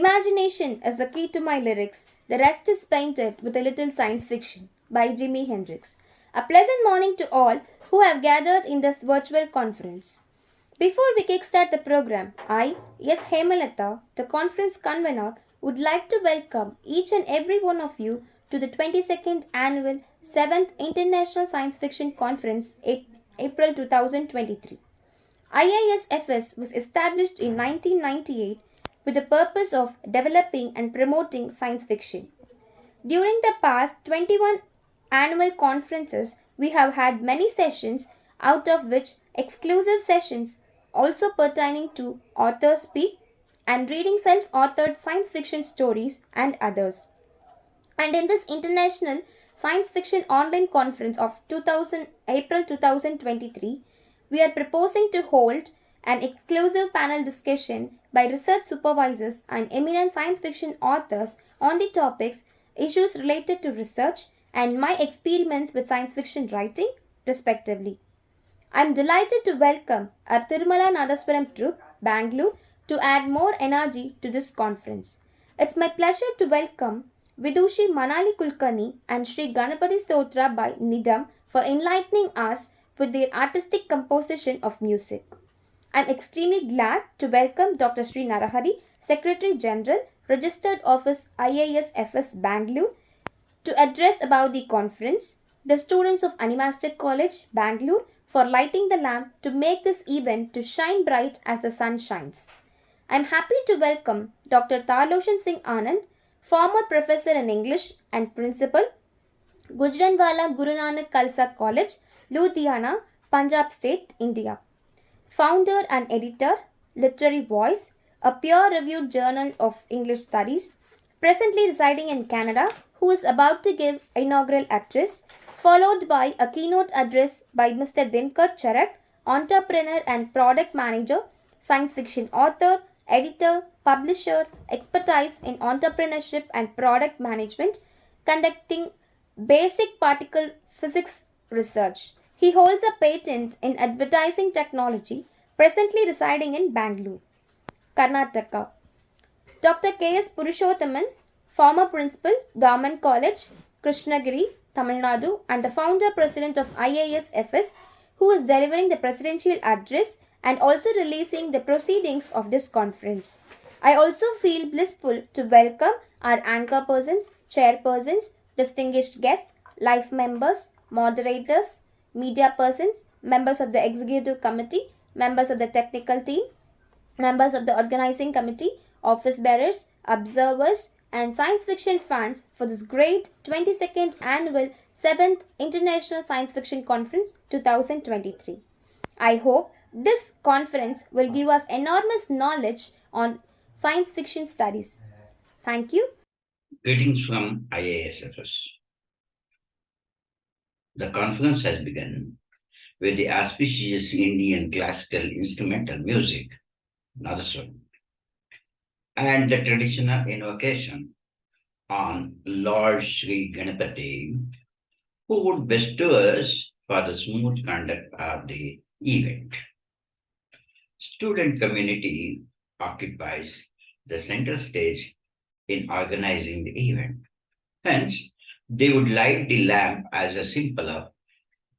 Imagination is the key to my lyrics. The rest is painted with a little science fiction by Jimi Hendrix. A pleasant morning to all who have gathered in this virtual conference. Before we kickstart the program, I, yes, Hemalata, the conference convener, would like to welcome each and every one of you to the 22nd annual 7th International Science Fiction Conference, April 2023. IISFS was established in 1998 with the purpose of developing and promoting science fiction. During the past 21 annual conferences, we have had many sessions, out of which exclusive sessions also pertaining to author speak and reading self authored science fiction stories and others. And in this International Science Fiction Online Conference of April 2023, we are proposing to hold an exclusive panel discussion by research supervisors and eminent science fiction authors on the topics issues related to research and my experiments with science fiction writing, respectively. I am delighted to welcome our Tirumala Nadaswaram troupe, Bangalore, to add more energy to this conference. It's my pleasure to welcome Vidushi Manali Kulkarni and Sri Ganapati Stotra by Nidam for enlightening us with their artistic composition of music. I am extremely glad to welcome Dr. Srinarahari, Secretary General, Registered Office IISFS Bangalore, to address about the conference, the students of Animastic College, Bangalore, for lighting the lamp to make this event to shine bright as the sun shines. I am happy to welcome Dr. Tarloshan Singh Anand, former professor in English and principal, Gujranwala Guru Nanak Khalsa College, Ludhiana, Punjab State, India. Founder and editor, Literary Voice, a peer-reviewed journal of English studies, presently residing in Canada, who is about to give inaugural address, followed by a keynote address by Mr. Dinkar Charak, entrepreneur and product manager, science fiction author, editor, publisher, expertise in entrepreneurship and product management, conducting basic particle physics research. He holds a patent in advertising technology, presently residing in Bangalore, Karnataka. Dr. K.S. Purushothaman, former principal, Government College, Krishnagiri, Tamil Nadu, and the founder president of IISFS, who is delivering the presidential address and also releasing the proceedings of this conference. I also feel blissful to welcome our anchor persons, chairpersons, distinguished guests, life members, moderators, media persons, members of the executive committee, members of the technical team, members of the organizing committee, office bearers, observers, and science fiction fans for this great 22nd annual 7th International Science Fiction Conference 2023. I hope this conference will give us enormous knowledge on science fiction studies. Thank you. Greetings from IISFS. The conference has begun with the auspicious Indian classical instrumental music, Nadaswaram, and the traditional invocation on Lord Sri Ganapati, who would bestow us for the smooth conduct of the event. Student community occupies the center stage in organizing the event. Hence, they would light the lamp as a symbol of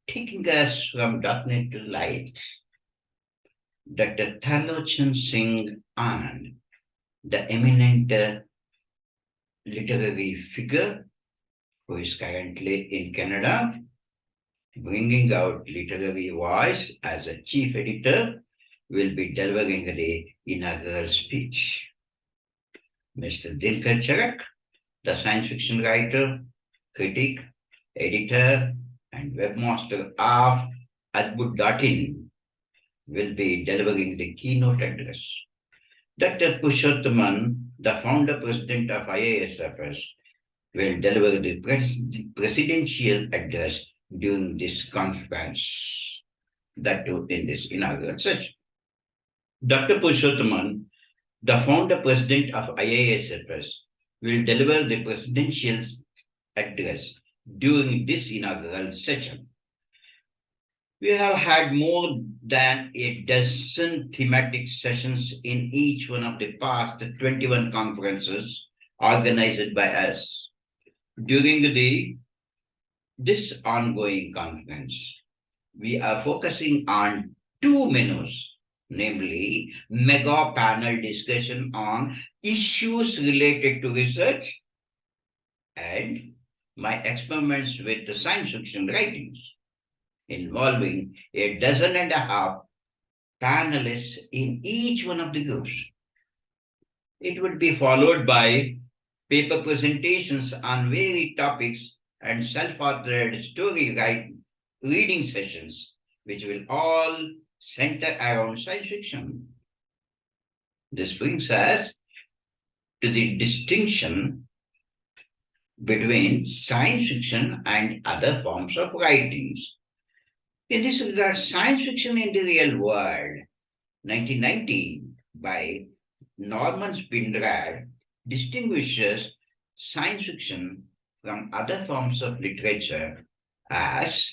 taking us from darkness to light. Dr. Talochan Singh Anand, the eminent literary figure who is currently in Canada, bringing out literary voice as a chief editor, will be delivering the inaugural speech. Mr. Dinkar Charak, the science fiction writer, critic, editor, and webmaster of Adbud.in, will be delivering the keynote address. Dr. Purushothaman, the founder president of IISFS, will deliver the presidential address during this conference, that too in this inaugural session. Dr. Purushothaman, the founder president of IISFS, will deliver the presidential address during this inaugural session. We have had more than a dozen thematic sessions in each one of the past 21 conferences organized by us. During the day, this ongoing conference, we are focusing on two menus, namely mega panel discussion on issues related to research and my experiments with the science fiction writings involving a dozen and a half panelists in each one of the groups. It would be followed by paper presentations on varied topics and self-authored reading sessions, which will all center around science fiction. This brings us to the distinction between science fiction and other forms of writings. In this regard, Science Fiction in the Real World, 1990, by Norman Spinrad, distinguishes science fiction from other forms of literature as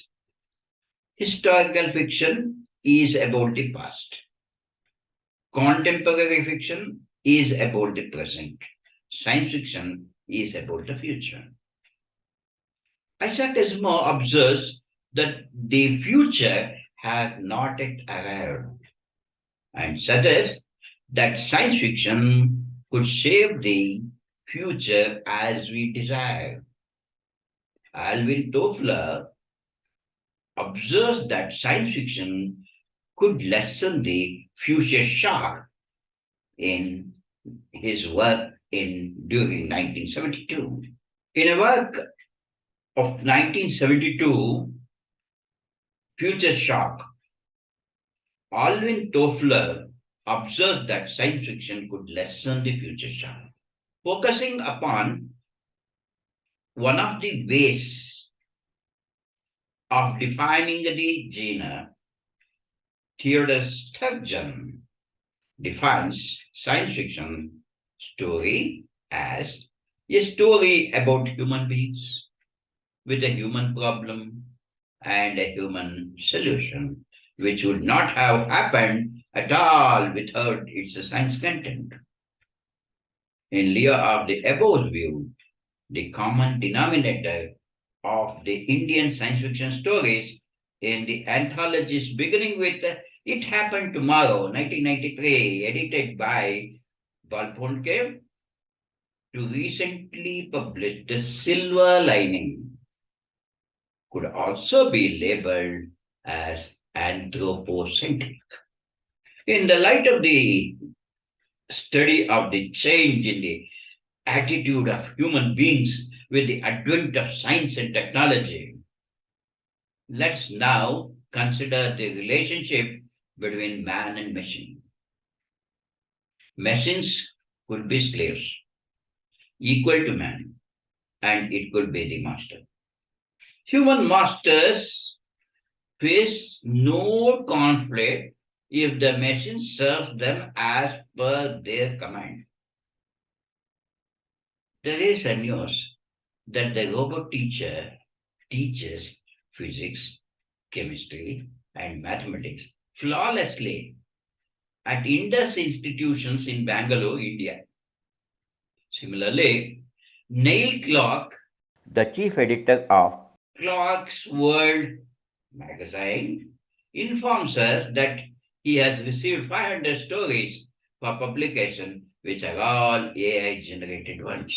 historical fiction is about the past, contemporary fiction is about the present, science fiction is about the future. Isaac Asimov observes that the future has not yet arrived and suggests that science fiction could shape the future as we desire. Alvin Toffler observes that science fiction could lessen the future shock in his work during 1972. In a work of 1972, Future Shock, Alvin Toffler observed that science fiction could lessen the future shock. Focusing upon one of the ways of defining the genre, Theodore Sturgeon defines science fiction story as a story about human beings with a human problem and a human solution, which would not have happened at all without its science content. In lieu of the above view, the common denominator of the Indian science fiction stories in the anthologies beginning with It Happened Tomorrow, 1993, edited by Balponke, to recently published The Silver Lining, could also be labeled as anthropocentric. In the light of the study of the change in the attitude of human beings with the advent of science and technology, let's now consider the relationship between man and machine. Machines could be slaves, equal to man, and it could be the master. Human masters face no conflict if the machine serves them as per their command. There is a news that the robot teacher teaches physics, chemistry, and mathematics flawlessly at Indus institutions in Bangalore, India. Similarly, Neil Clark, the chief editor of Clark's World magazine, informs us that he has received 500 stories for publication, which are all AI generated ones.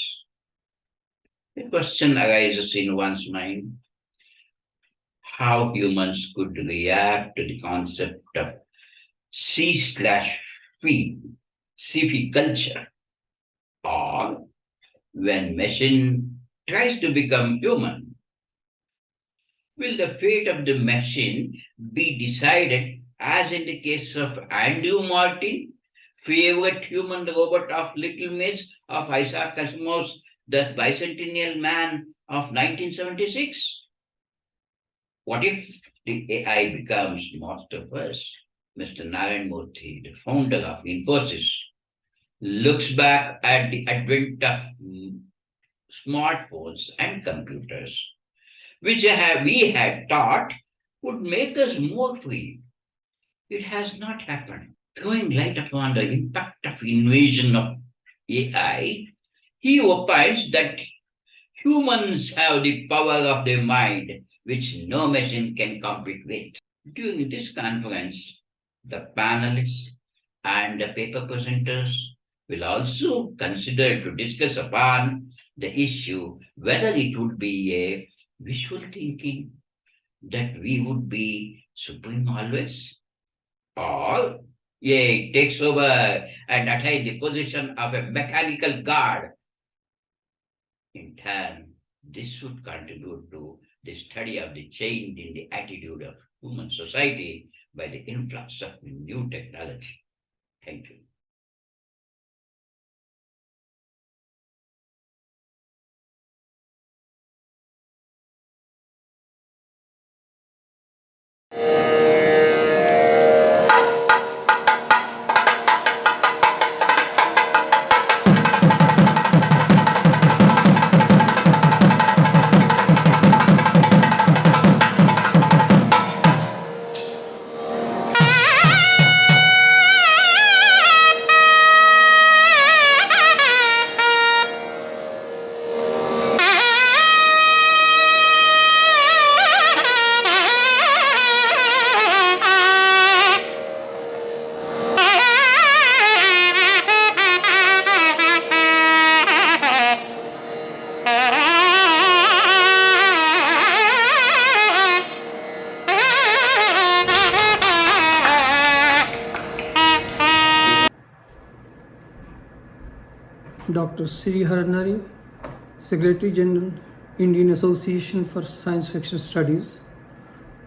The question arises in one's mind how humans could react to the concept of C/F, sci-fi culture, or when machine tries to become human. Will the fate of the machine be decided, as in the case of Andrew Martin, favorite human robot of Little Miss of Isaac Asimov's The Bicentennial Man of 1976? What if the AI becomes most of us? Mr. Narayan Murthy, the founder of Infosys, looks back at the advent of smartphones and computers, which we had thought would make us more free. It has not happened. Throwing light upon the impact of invasion of AI, he opines that humans have the power of the mind, which no machine can compete with. During this conference, the panelists and the paper presenters will also consider to discuss upon the issue whether it would be a wishful thinking that we would be supreme always, or it takes over and attain the position of a mechanical god. In turn, this would contribute to the study of the change in the attitude of human society by the influx of new technology. Thank you. Dr. Srinarahari, Secretary General, Indian Association for Science Fiction Studies,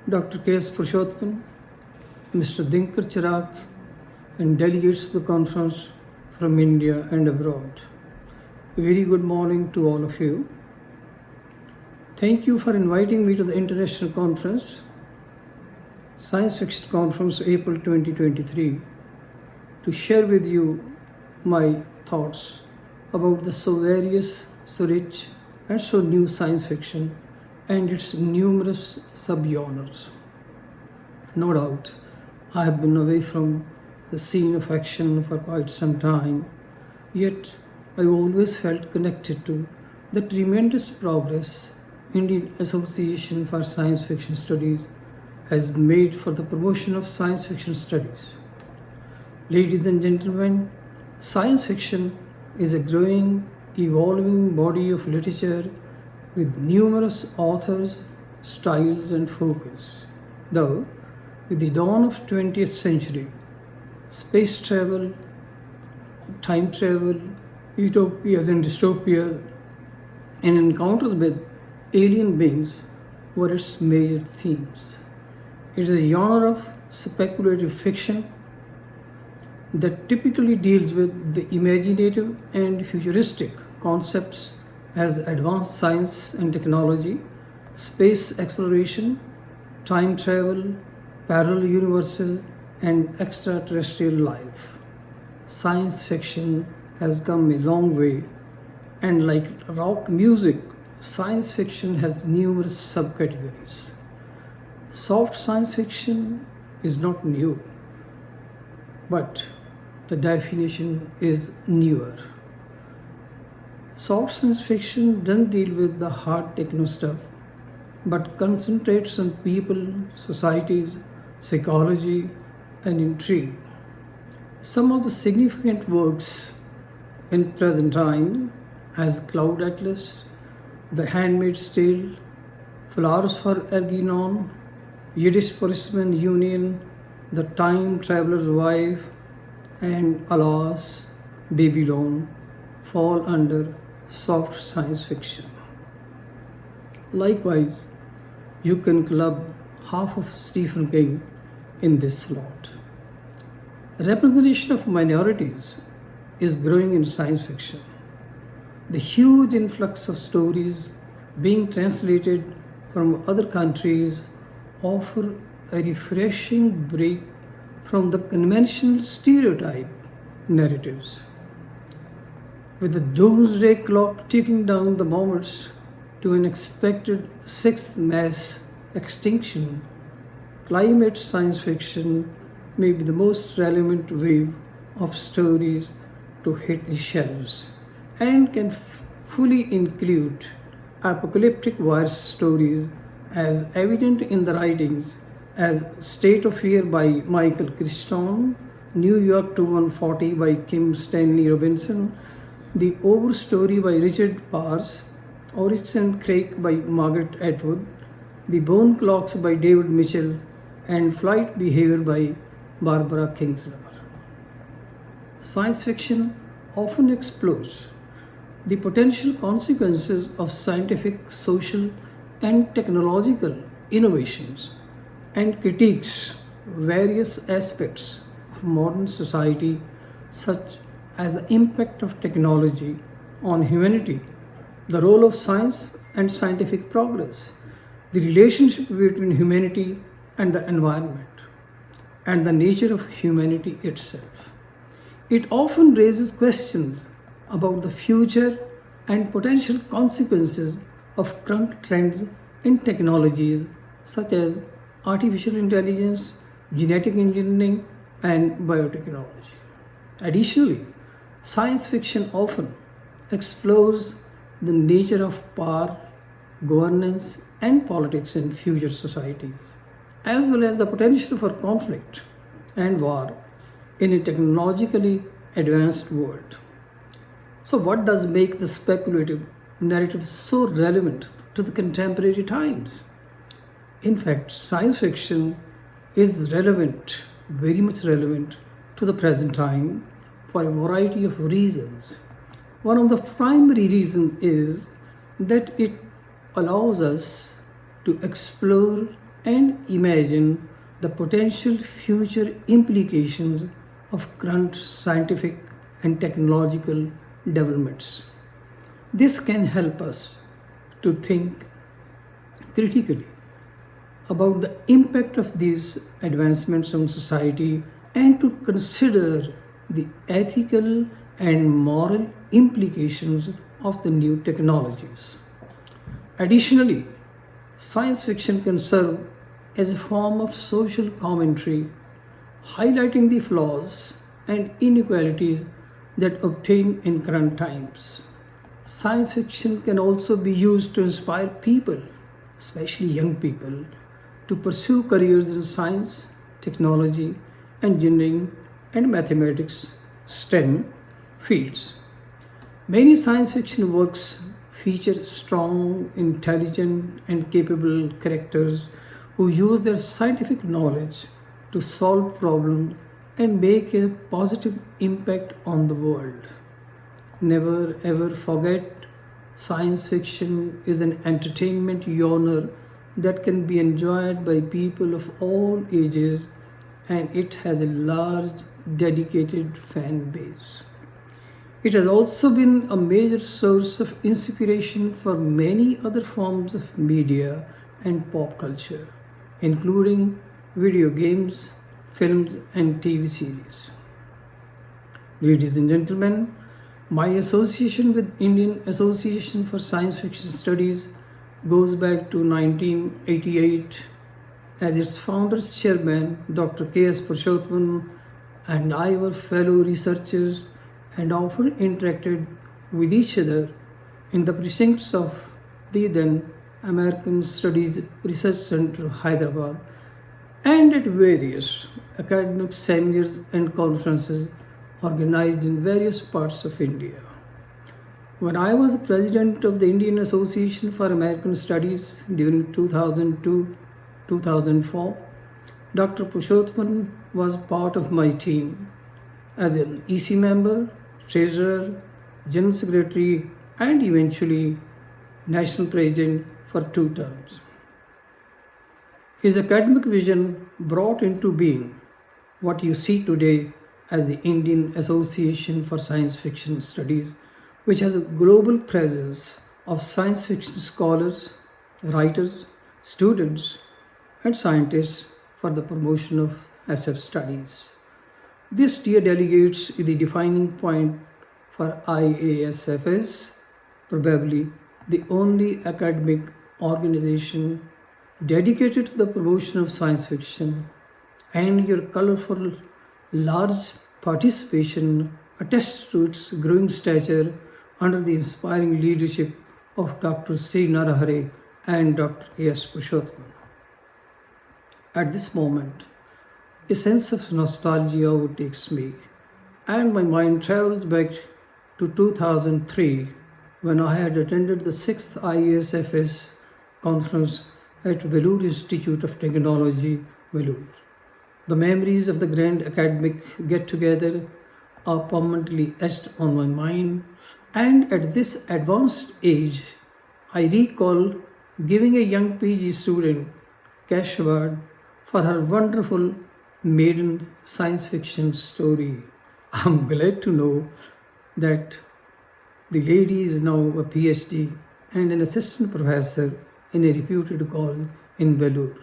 Dr. K.S. Purushottam, Mr. Dinkar Chirag, and delegates to the conference from India and abroad. A very good morning to all of you. Thank you for inviting me to the International Conference, Science Fiction Conference, April 2023, to share with you my thoughts about the so various, so rich, and so new science fiction and its numerous subgenres. No doubt, I have been away from the scene of action for quite some time, yet I always felt connected to the tremendous progress Indian Association for Science Fiction Studies has made for the promotion of science fiction studies. Ladies and gentlemen, science fiction is a growing, evolving body of literature with numerous authors, styles, and focus. Though, with the dawn of 20th century, space travel, time travel, utopias and dystopias, and encounters with alien beings were its major themes. It is a genre of speculative fiction that typically deals with the imaginative and futuristic concepts as advanced science and technology, space exploration, time travel, parallel universes, and extraterrestrial life. Science fiction has come a long way, and like rock music, science fiction has numerous subcategories. Soft science fiction is not new, but the definition is newer. Soft science fiction doesn't deal with the hard techno stuff, but concentrates on people, societies, psychology, and intrigue. Some of the significant works in present times as Cloud Atlas, The Handmaid's Tale, Flowers for Algernon, Yiddish Policeman Union, The Time Traveler's Wife, and Alas, Babylon fall under soft science fiction. Likewise, you can club half of Stephen King in this slot. Representation of minorities is growing in science fiction. The huge influx of stories being translated from other countries offer a refreshing break from the conventional stereotype narratives. With the doomsday clock ticking down the moments to an expected sixth mass extinction, climate science fiction may be the most relevant wave of stories to hit the shelves and can fully include apocalyptic virus stories as evident in the writings as State of Fear by Michael Crichton, New York 2140 by Kim Stanley Robinson, The Overstory by Richard Parrs, Oryx and Crake by Margaret Atwood, The Bone Clocks by David Mitchell, and Flight Behavior by Barbara Kingsolver. Science fiction often explores the potential consequences of scientific, social, and technological innovations and critiques various aspects of modern society, such as the impact of technology on humanity, the role of science and scientific progress, the relationship between humanity and the environment, and the nature of humanity itself. It often raises questions about the future and potential consequences of current trends in technologies such as artificial intelligence, genetic engineering, and biotechnology. Additionally, science fiction often explores the nature of power, governance, and politics in future societies, as well as the potential for conflict and war in a technologically advanced world. So, what does make the speculative narrative so relevant to the contemporary times? In fact, science fiction is relevant, very much relevant to the present time for a variety of reasons. One of the primary reasons is that it allows us to explore and imagine the potential future implications of current scientific and technological developments. This can help us to think critically about the impact of these advancements on society and to consider the ethical and moral implications of the new technologies. Additionally, science fiction can serve as a form of social commentary, highlighting the flaws and inequalities that obtain in current times. Science fiction can also be used to inspire people, especially young people, to pursue careers in science, technology, engineering, and mathematics STEM fields. Many science fiction works feature strong, intelligent, and capable characters who use their scientific knowledge to solve problems and make a positive impact on the world. Never ever forget, science fiction is an entertainment genre that can be enjoyed by people of all ages, and it has a large dedicated fan base. It has also been a major source of inspiration for many other forms of media and pop culture, including video games, films, and TV series. Ladies and gentlemen, my association with Indian Association for Science Fiction Studies goes back to 1988, as its founder's chairman, Dr. K.S. Purushottam, and I were fellow researchers and often interacted with each other in the precincts of the then American Studies Research Center, Hyderabad, and at various academic seminars and conferences organized in various parts of India. When I was president of the Indian Association for American Studies during 2002-2004, Dr. Purushottam was part of my team as an EC member, treasurer, general secretary, and eventually national president for 2 terms. His academic vision brought into being what you see today as the Indian Association for Science Fiction Studies, which has a global presence of science fiction scholars, writers, students, and scientists for the promotion of SF studies. This, dear delegates, is the defining point for IASFS, probably the only academic organization dedicated to the promotion of science fiction, and your colorful, large participation attests to its growing stature under the inspiring leadership of Dr. Srinarahari and Dr. K.S. Purushottam. At this moment, a sense of nostalgia overtakes me, and my mind travels back to 2003 when I had attended the 6th IASFS conference at Veloor Institute of Technology, Veloor. The memories of the grand academic get together are permanently etched on my mind, and at this advanced age, I recall giving a young PG student cash award for her wonderful maiden science fiction story. I'm glad to know that the lady is now a PhD and an assistant professor in a reputed college in Veloor.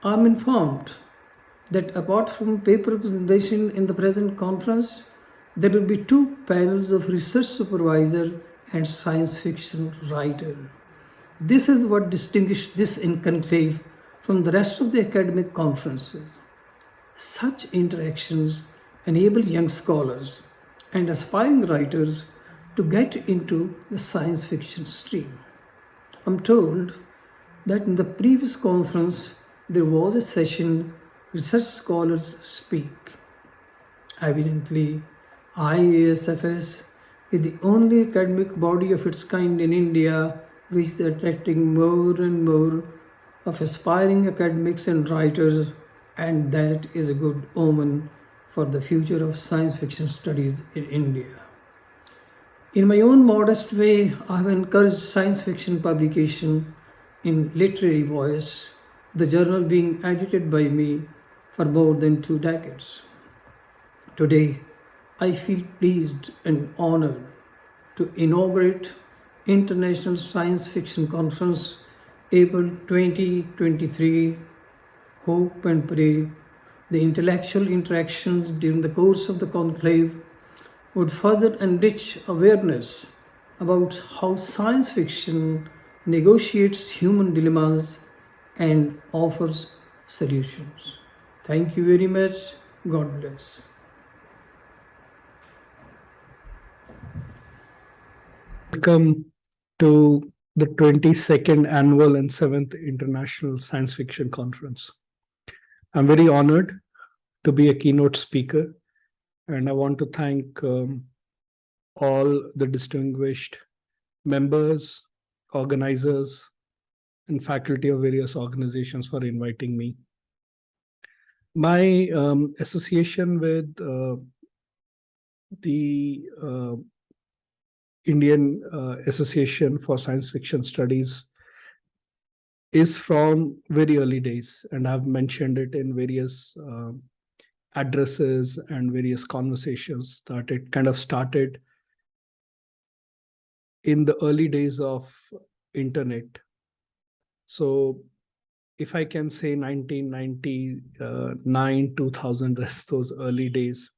I'm informed that apart from paper presentation in the present conference, there will be two panels of research supervisor and science fiction writer. This is what distinguishes this in conclave from the rest of the academic conferences. Such interactions enable young scholars and aspiring writers to get into the science fiction stream. I'm told that in the previous conference there was a session Research Scholars Speak. Evidently, IASFS is the only academic body of its kind in India which is attracting more and more of aspiring academics and writers, and that is a good omen for the future of science fiction studies in India. In my own modest way, I have encouraged science fiction publication in Literary Voice, the journal being edited by me for more than 2 decades. Today, I feel pleased and honored to inaugurate International Science Fiction Conference April 2023. Hope and pray the intellectual interactions during the course of the conclave would further enrich awareness about how science fiction negotiates human dilemmas and offers solutions. Thank you very much. God bless. Welcome to the 22nd Annual and 7th International Science Fiction Conference. I'm very honored to be a keynote speaker, and I want to thank all the distinguished members, organizers, and faculty of various organizations for inviting me. My association with the Indian Association for Science Fiction Studies is from very early days, and I've mentioned it in various addresses and various conversations that it kind of started in the early days of internet. So if I can say 1999, 2000, that's those early days.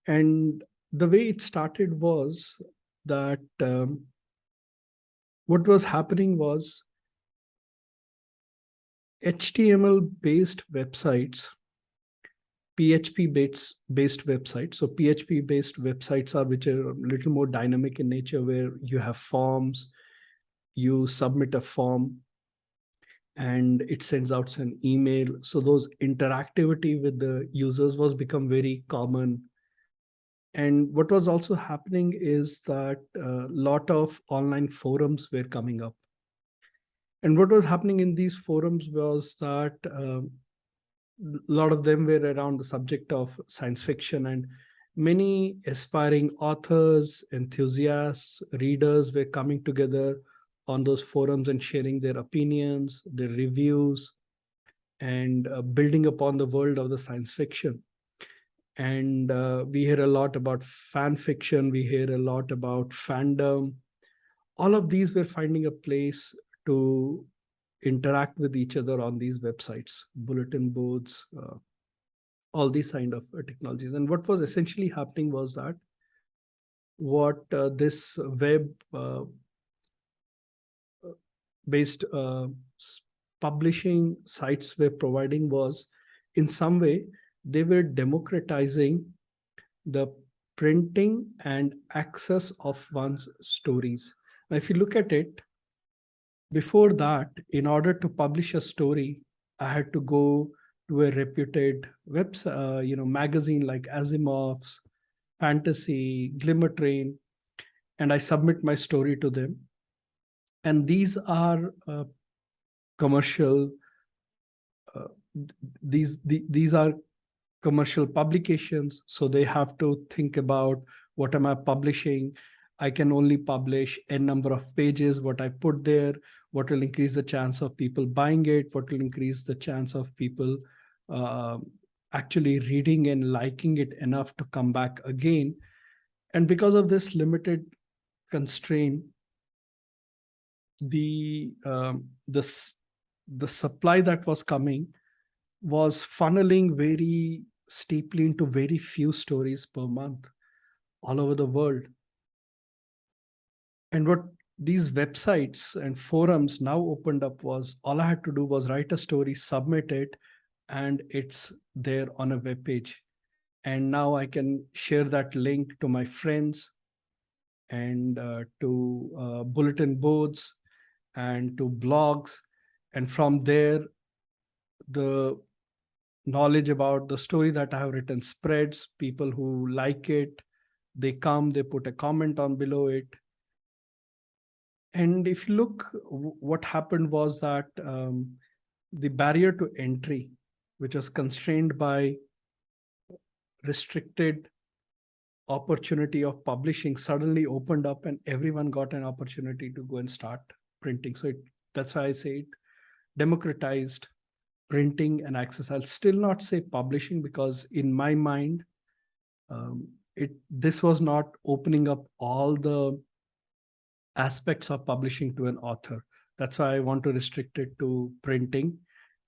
And the way it started was that what was happening was HTML based websites, PHP based websites. So PHP based websites are which are a little more dynamic in nature, where you have forms, you submit a form and it sends out an email. So those interactivity with the users was become very common. And what was also happening is that a lot of online forums were coming up. And what was happening in these forums was that a lot of them were around the subject of science fiction, and many aspiring authors, enthusiasts, readers were coming together on those forums and sharing their opinions, their reviews, and building upon the world of the science fiction. And we hear a lot about fan fiction, we hear a lot about fandom. All of these were finding a place to interact with each other on these websites, bulletin boards, all these kind of technologies. And what was essentially happening was that what this web based publishing sites were providing was, in some way, they were democratizing the printing and access of one's stories. Now, if you look at it, before that, in order to publish a story, I had to go to a reputed website, magazine like Asimov's, Fantasy, Glimmer Train, and I submit my story to them. And these are commercial. Uh, these are commercial publications, so they have to think about what am I publishing. I can only publish n number of pages. What I put there, what will increase the chance of people buying it, what will increase the chance of people uh, actually reading and liking it enough to come back again. And because of this limited constraint, the the supply that was coming was funneling very steeply into very few stories per month all over the world. And what these websites and forums now opened up was, all I had to do was write a story, submit it, and it's there on a web page. And now I can share that link to my friends and to bulletin boards and to blogs. And from there, the knowledge about the story that I have written spreads. People who like it, they come, they put a comment on below it. And if you look, what happened was that the barrier to entry, which was constrained by restricted opportunity of publishing, suddenly opened up and everyone got an opportunity to go and start printing. So that's why I say it democratized printing and access. I'll still not say publishing, because in my mind, this was not opening up all the aspects of publishing to an author. That's why I want to restrict it to printing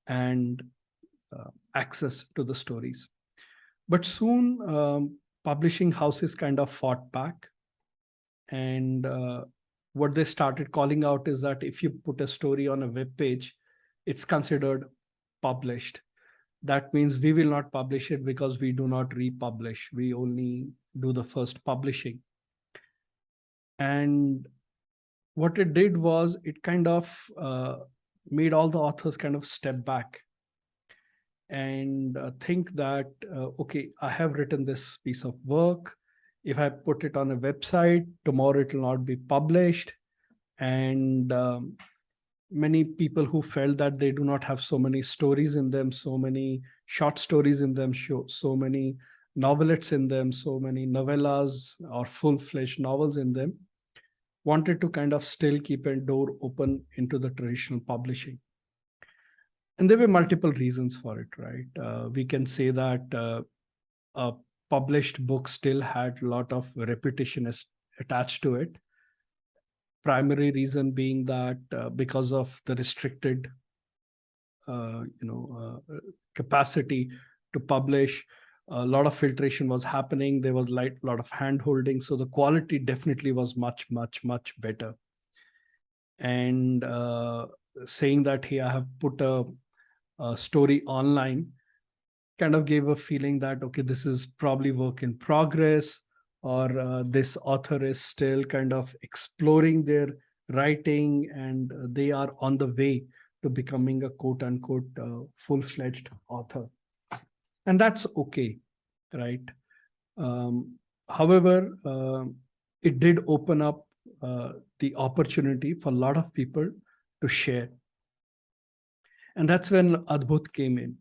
and access to the stories. But soon, publishing houses kind of fought back. And what they started calling out is that if you put a story on a web page, it's considered published. That means we will not publish it because we do not republish. We only do the first publishing. And what it did was it kind of made all the authors kind of step back and think that, okay, I have written this piece of work. If I put it on a website, tomorrow it will not be published. And many people who felt that they do not have so many stories in them, so many short stories in them, so many novelettes in them, so many novellas or full-fledged novels in them, wanted to kind of still keep a door open into the traditional publishing. And there were multiple reasons for it, right? We can say that a published book still had a lot of repetition attached to it. Primary reason being that because of the restricted capacity to publish, a lot of filtration was happening. There was a lot of hand holding. So the quality definitely was much, much, much better. And saying that, hey, I have put a story online, kind of gave a feeling that, okay, this is probably work in progress, or this author is still kind of exploring their writing and they are on the way to becoming a quote unquote full-fledged author. And that's okay, right? However, it did open up the opportunity for a lot of people to share. And that's when Adbhut came in.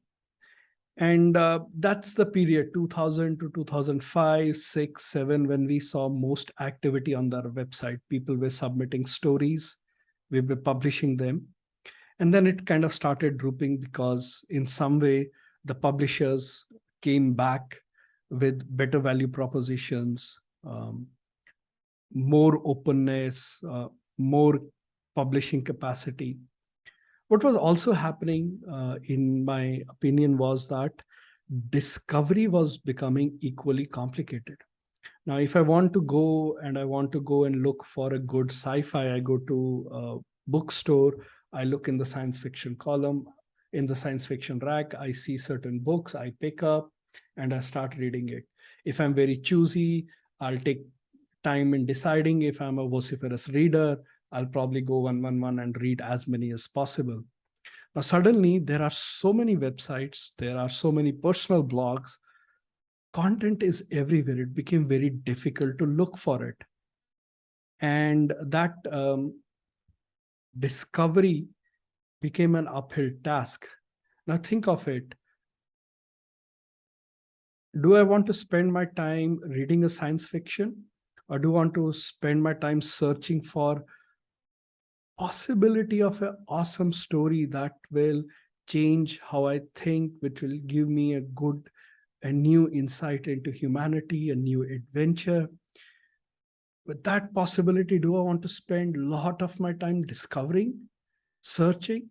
And that's the period 2000 to 2005, 6, 7, when we saw most activity on their website. People were submitting stories, we were publishing them. And then it kind of started drooping because in some way, the publishers came back with better value propositions, more openness, more publishing capacity. What was also happening, in my opinion, was that discovery was becoming equally complicated. Now, if I want to go and look for a good sci-fi, I go to bookstore, I look in the science fiction column, in the science fiction rack, I see certain books, I pick up and I start reading it. If I'm very choosy, I'll take time in deciding. If I'm a vociferous reader, I'll probably go 111 and read as many as possible. Now, suddenly, there are so many websites, there are so many personal blogs, content is everywhere. It became very difficult to look for it. And that discovery became an uphill task. Now, think of it. Do I want to spend my time reading a science fiction, or do I want to spend my time searching for possibility of an awesome story that will change how I think, which will give me a new insight into humanity, a new adventure? With that possibility, do I want to spend a lot of my time discovering, searching?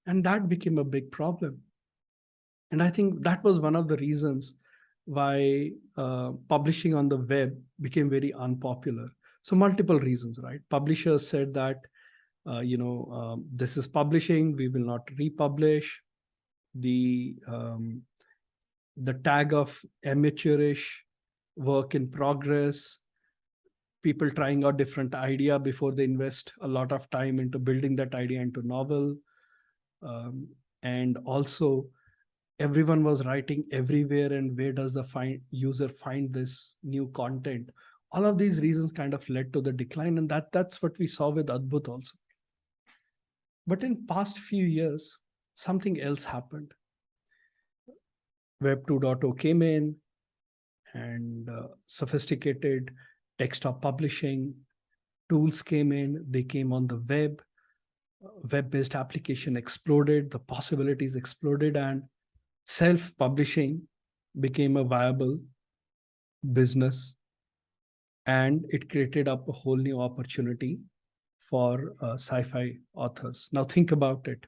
And that became a big problem. And I think that was one of the reasons why publishing on the web became very unpopular. So multiple reasons, right? Publishers said that, this is publishing, we will not republish. The tag of amateurish, work in progress, people trying out different idea before they invest a lot of time into building that idea into novel. And also, everyone was writing everywhere, and where does the user find this new content? All of these reasons kind of led to the decline, and that's what we saw with Adbhut also. But in past few years, something else happened. Web 2.0 came in, and sophisticated desktop publishing tools came in. They came on the web. Web-based application exploded. The possibilities exploded, and self-publishing became a viable business. And it created up a whole new opportunity for sci-fi authors. Now think about it.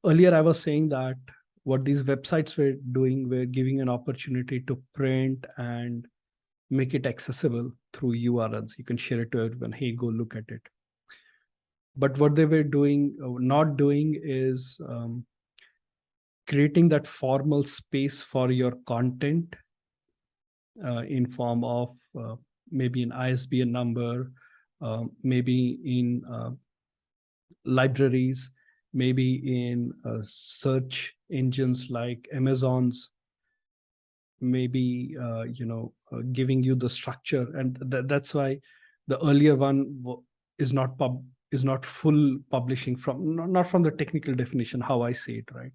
Earlier, I was saying that what these websites were doing were giving an opportunity to print and make it accessible through URLs. You can share it to everyone. Hey, go look at it. But what they were doing, not doing, is creating that formal space for your content in form of maybe an ISBN number, maybe in libraries, maybe in search engines like Amazon's, maybe giving you the structure. And that's why the earlier one is not full publishing, from not from the technical definition how I see it, right?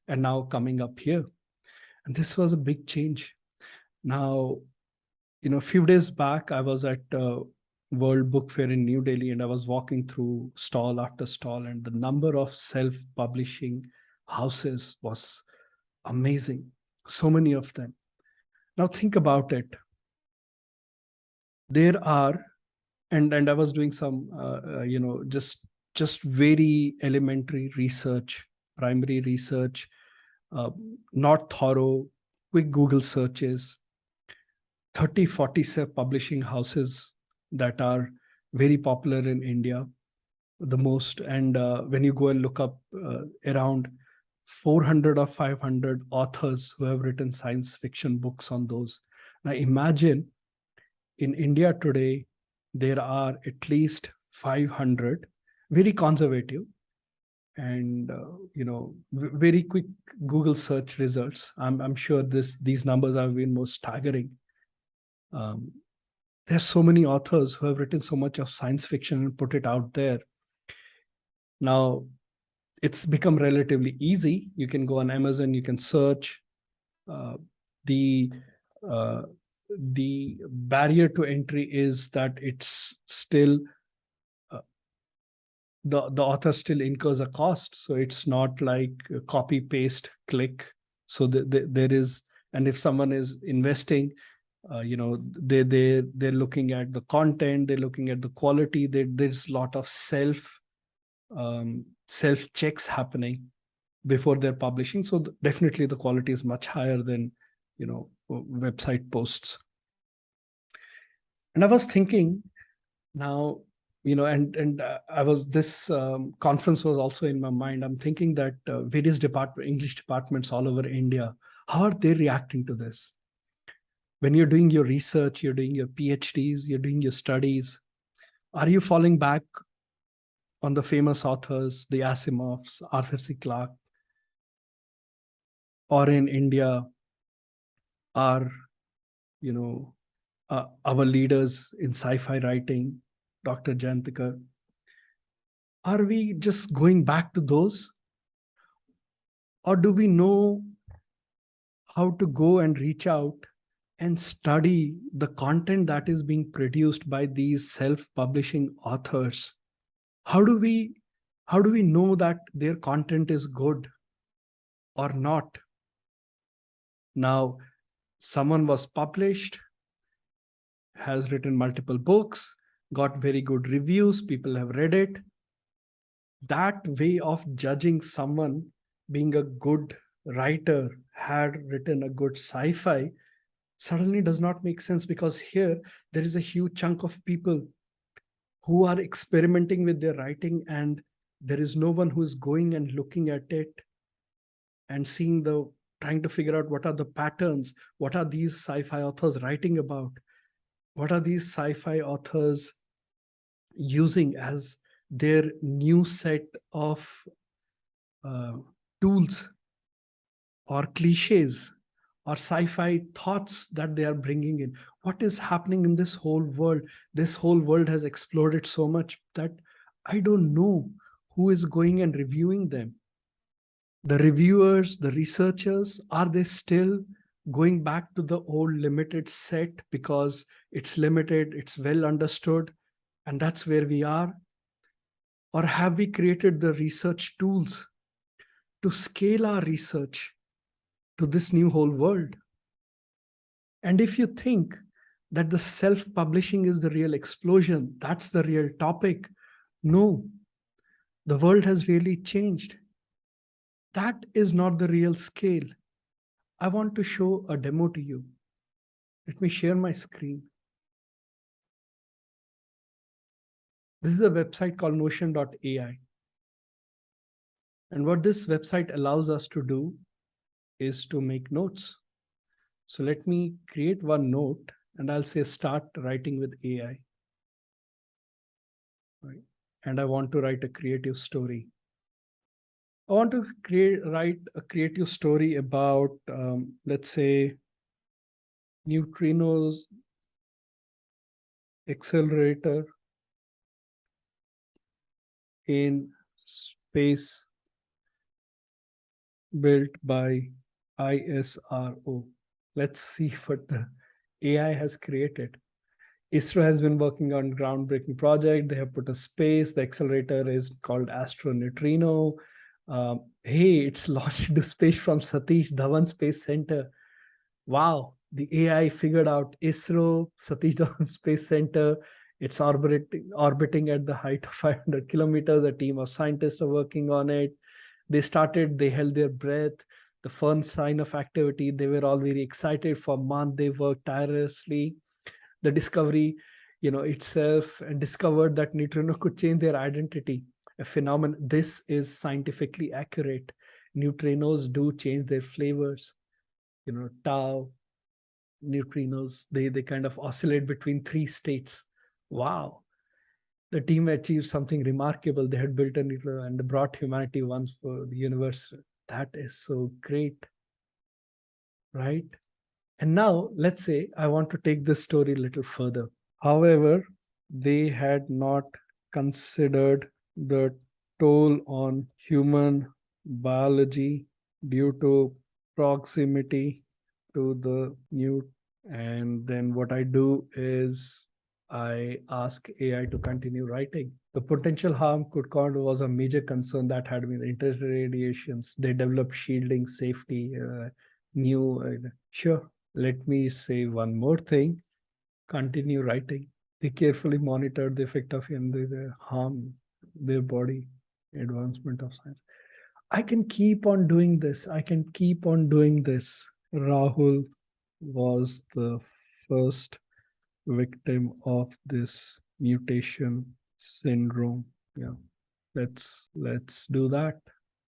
And now coming up here, and this was a big change. Now, a few days back, I was at World Book Fair in New Delhi, and I was walking through stall after stall, and the number of self-publishing houses was amazing. So many of them. Now think about it. There are, and I was doing some, just very elementary research, primary research, not thorough, quick Google searches, 30, 40 self-publishing houses that are very popular in India, the most. And when you go and look up around 400 or 500 authors who have written science fiction books on those. Now imagine in India today, there are at least 500, very conservative, and very quick Google search results. I'm sure these numbers have been more staggering. There's so many authors who have written so much of science fiction and put it out there. Now, it's become relatively easy. You can go on Amazon, you can search. The barrier to entry is that it's still, the author still incurs a cost. So it's not like a copy, paste, click. So there is, and if someone is investing, they're looking at the content, they're looking at the quality. There's a lot of self checks happening before they're publishing. So definitely the quality is much higher than website posts. And I was thinking, now I was, this conference was also in my mind. I'm thinking that various English departments all over India, how are they reacting to this? When you're doing your research, you're doing your PhDs, you're doing your studies, are you falling back on the famous authors, the Asimovs, Arthur C. Clarke? Or in India, are, our leaders in sci-fi writing, Dr. Jantikar, are we just going back to those? Or do we know how to go and reach out and study the content that is being produced by these self-publishing authors? How do we know that their content is good or not? Now, someone was published, has written multiple books, got very good reviews, people have read it. That way of judging someone being a good writer, had written a good sci-fi, suddenly does not make sense, because here there is a huge chunk of people who are experimenting with their writing, and there is no one who is going and looking at it and trying to figure out what are the patterns, what are these sci-fi authors writing about, what are these sci-fi authors using as their new set of uh, tools or cliches or sci-fi thoughts that they are bringing in. What is happening in this whole world? This whole world has exploded so much that I don't know who is going and reviewing them. The reviewers, the researchers, are they still going back to the old limited set because it's limited, it's well understood, and that's where we are? Or have we created the research tools to scale our research to this new whole world? And if you think that the self-publishing is the real explosion, that's the real topic, no, the world has really changed. That is not the real scale. I want to show a demo to you. Let me share my screen. This is a website called notion.ai. And what this website allows us to do is to make notes. So let me create one note and I'll say start writing with AI. Right. And I want to write a creative story. I want to write a creative story about, let's say, neutrinos accelerator in space built by ISRO. Let's see what the AI has created. ISRO has been working on groundbreaking project. They have put a space. The accelerator is called Astro Neutrino. Hey, it's launched into space from Satish Dhawan Space Center. Wow, the AI figured out ISRO, Satish Dhawan Space Center. It's orbiting at the height of 500 kilometers. A team of scientists are working on it. They held their breath. The first sign of activity, they were all very excited. For a month, they worked tirelessly. The discovery, itself, and discovered that neutrino could change their identity. A phenomenon. This is scientifically accurate. Neutrinos do change their flavors. Tau, neutrinos, they kind of oscillate between three states. Wow. The team achieved something remarkable. They had built a neutrino and brought humanity once for the universe. That is so great, right? And now let's say I want to take this story a little further. However, they had not considered the toll on human biology due to proximity to the new. And then what I do is I ask AI to continue writing. The potential harm could cause was a major concern that had been interradiations. They developed shielding, safety, sure. Let me say one more thing. Continue writing. They carefully monitored the effect of the harm their body, advancement of science. I can keep on doing this. I can keep on doing this. Rahul was the first victim of this mutation syndrome. Yeah, let's do that,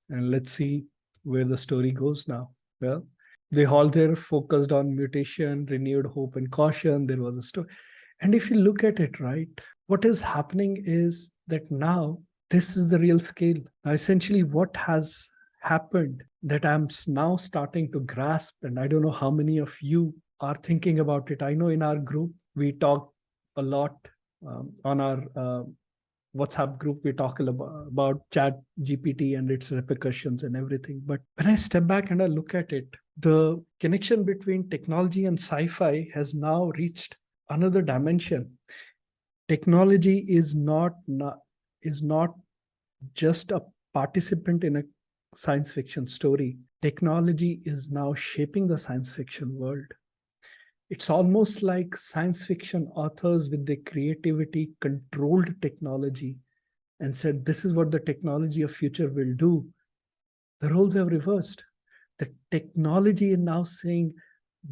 and let's see where the story goes now. Well, they all there focused on mutation, renewed hope and caution. There was a story, and if you look at it, right, what is happening is that now this is the real scale. Now, essentially, what has happened that I'm now starting to grasp, and I don't know how many of you are thinking about it. I know in our group we talk a lot on our WhatsApp group. We talk about Chat GPT and its repercussions and everything. But when I step back and I look at it, the connection between technology and sci-fi has now reached another dimension. Technology is not just a participant in a science fiction story. Technology is now shaping the science fiction world. It's almost like science fiction authors with their creativity controlled technology and said, this is what the technology of future will do. The roles have reversed. The technology is now saying,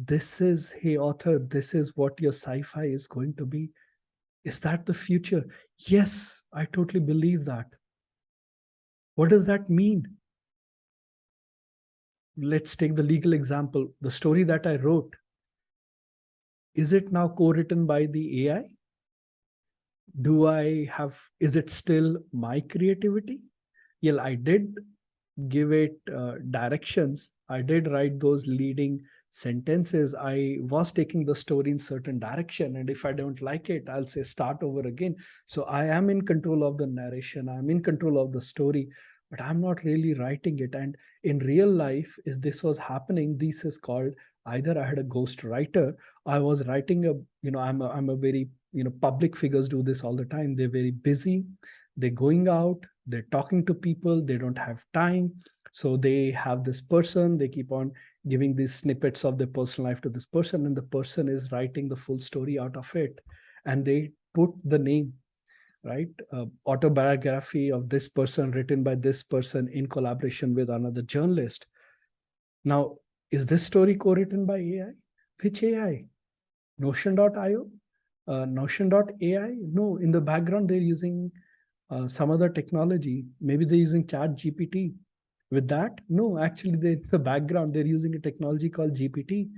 this is, hey, author, this is what your sci-fi is going to be. Is that the future? Yes, I totally believe that. What does that mean? Let's take the legal example. The story that I wrote, is it now co-written by the AI? Is it still my creativity? Yeah, I did give it directions. I did write those leading sentences. I was taking the story in certain direction, and if I don't like it, I'll say start over again. So I am in control of the narration, I'm in control of the story, but I'm not really writing it. And in real life, if this was happening, this is called, either I had a ghost writer, I was writing a, I'm a very, public figures do this all the time. They're very busy, they're going out, they're talking to people, they don't have time. So they have this person, they keep on giving these snippets of their personal life to this person, and the person is writing the full story out of it. And they put the name, right? Autobiography of this person written by this person in collaboration with another journalist. Now, is this story co-written by AI? Which AI? Notion.io? Notion.ai? No, in the background, they're using some other technology. Maybe they're using Chat GPT. With that, no, actually, in the background, they're using a technology called GPT.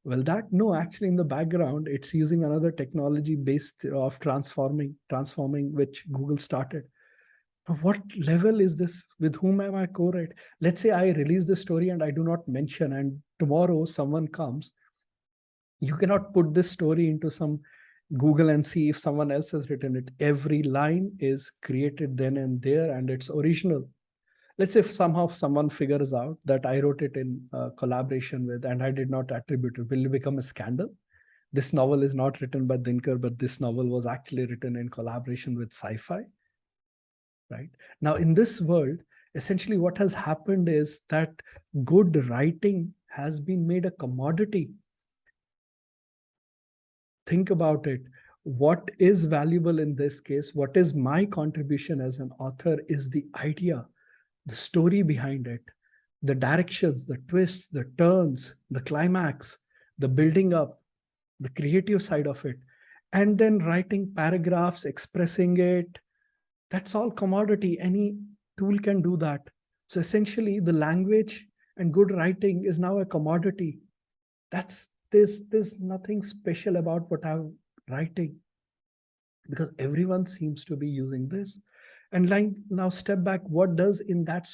Well, no, actually, in the background, it's using another technology based of transforming, which Google started. Now, what level is this? With whom am I co-write? Let's say I release the story and I do not mention, and tomorrow someone comes. You cannot put this story into some Google and see if someone else has written it. Every line is created then and there, and it's original. Let's say if somehow someone figures out that I wrote it in collaboration with, and I did not attribute it, will it become a scandal? This novel is not written by Dinkar, but this novel was actually written in collaboration with sci-fi, right? Now, in this world, essentially what has happened is that good writing has been made a commodity. Think about it. What is valuable in this case, what is my contribution as an author, is the idea, the story behind it, the directions, the twists, the turns, the climax, the building up, the creative side of it, and then writing paragraphs, expressing it. That's all commodity. Any tool can do that. So essentially, the language and good writing is now a commodity. There's nothing special about what I'm writing, because everyone seems to be using this. And like, now step back, what does in that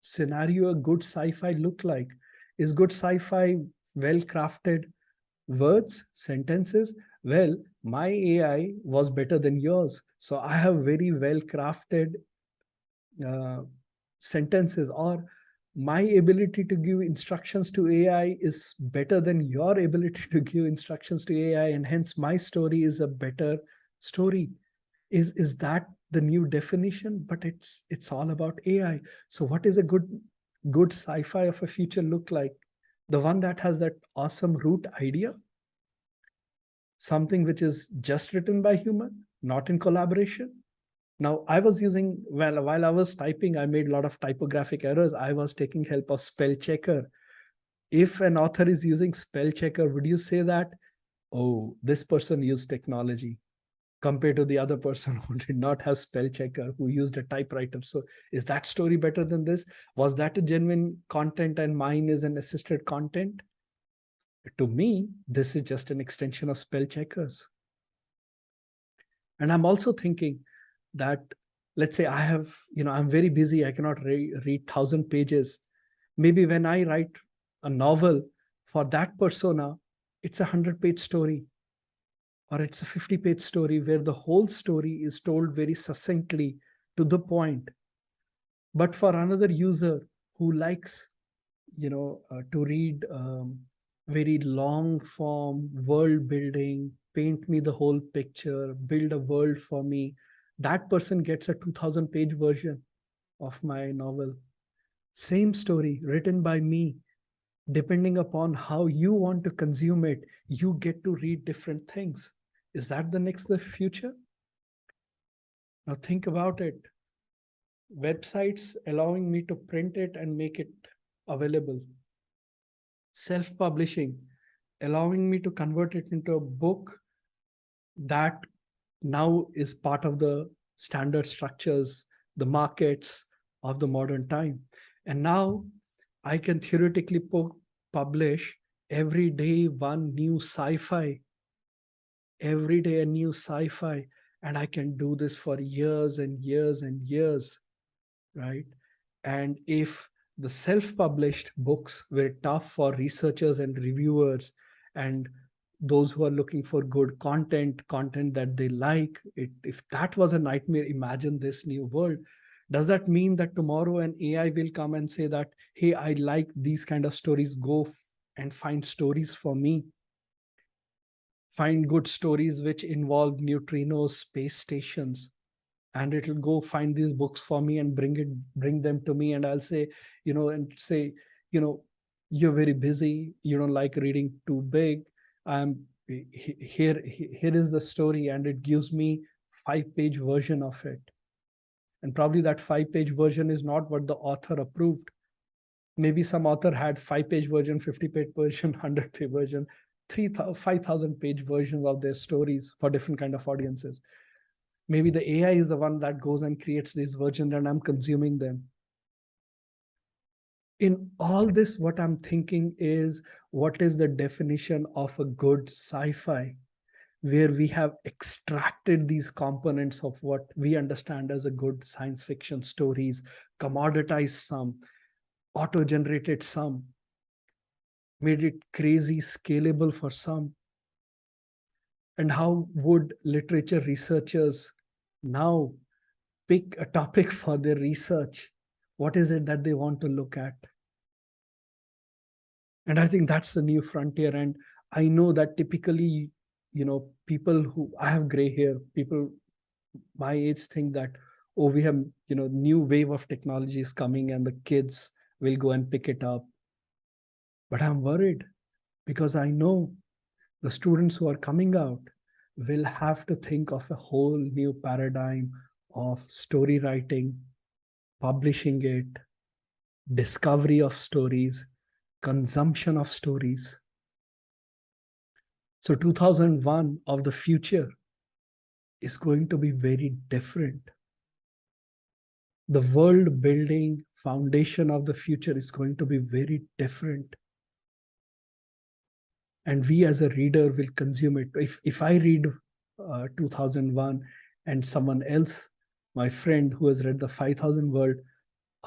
scenario a good sci-fi look like? Is good sci-fi well crafted words, sentences? Well, my AI was better than yours, so I have very well crafted sentences, or my ability to give instructions to AI is better than your ability to give instructions to AI, and hence my story is a better story. Is that the new definition? But it's all about AI. So what is a good sci-fi of a future look like? The one that has that awesome root idea, something which is just written by human, not in collaboration. Now, I was using, while I was typing, I made a lot of typographic errors. I was taking help of spell checker. If an author is using spell checker, would you say that, oh, this person used technology? compared to the other person who did not have spell checker, who used a typewriter. So is that story better than this? Was that a genuine content and mine is an assisted content? To me, this is just an extension of spell checkers. And I'm also thinking that, let's say I have, I'm very busy, I cannot read 1,000 pages. Maybe when I write a novel for that persona, it's a 100-page story, or it's a 50-page story where the whole story is told very succinctly to the point. But for another user who likes, to read very long form world building, paint me the whole picture, build a world for me, that person gets a 2,000-page version of my novel. Same story written by me. Depending upon how you want to consume it, you get to read different things. Is that the future? Now think about it. Websites allowing me to print it and make it available. Self-publishing, allowing me to convert it into a book that now is part of the standard structures, the markets of the modern time. And now I can theoretically publish every day one new sci-fi, every day a new sci-fi, and I can do this for years and years and years, right? And if the self-published books were tough for researchers and reviewers and those who are looking for good content that they like, if that was a nightmare, imagine this new world. Does that mean that tomorrow an AI will come and say that, hey, I like these kind of stories, go and find stories for me? Find good stories which involve neutrinos, space stations, and it'll go find these books for me and bring them to me, and I'll say, and say, you're very busy, you don't like reading too big. Here is the story, and it gives me 5-page version of it. And probably that 5-page version is not what the author approved. Maybe some author had 5-page version, 50-page version, 100-page version, 5,000-page versions of their stories for different kind of audiences. Maybe the AI is the one that goes and creates these versions and I'm consuming them. In all this, what I'm thinking is, what is the definition of a good sci-fi, where we have extracted these components of what we understand as a good science fiction stories, commoditized some, auto-generated some, made it crazy scalable for some. And how would literature researchers now pick a topic for their research? What is it that they want to look at? And I think that's the new frontier. And I know that typically, people who, I have gray hair, people my age think that, oh, we have, new wave of technology is coming and the kids will go and pick it up. But I'm worried because I know the students who are coming out will have to think of a whole new paradigm of story writing, publishing it, discovery of stories, consumption of stories. So 2001 of the future is going to be very different. The world building foundation of the future is going to be very different. And we as a reader will consume it. If I read 2001 and someone else, my friend who has read the 5000 world,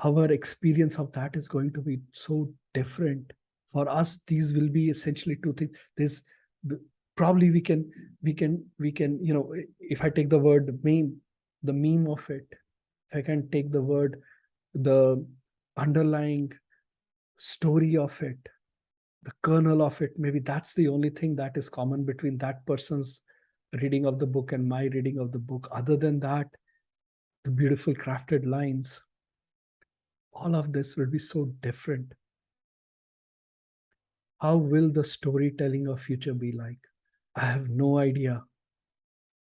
our experience of that is going to be so different. For us, these will be essentially two things. There's probably we can, if I take the word meme, the meme of it, if I can take the word, the underlying story of it, the kernel of it, maybe that's the only thing that is common between that person's reading of the book and my reading of the book. Other than that, the beautiful crafted lines, all of this will be so different. How will the storytelling of future be like? I have no idea.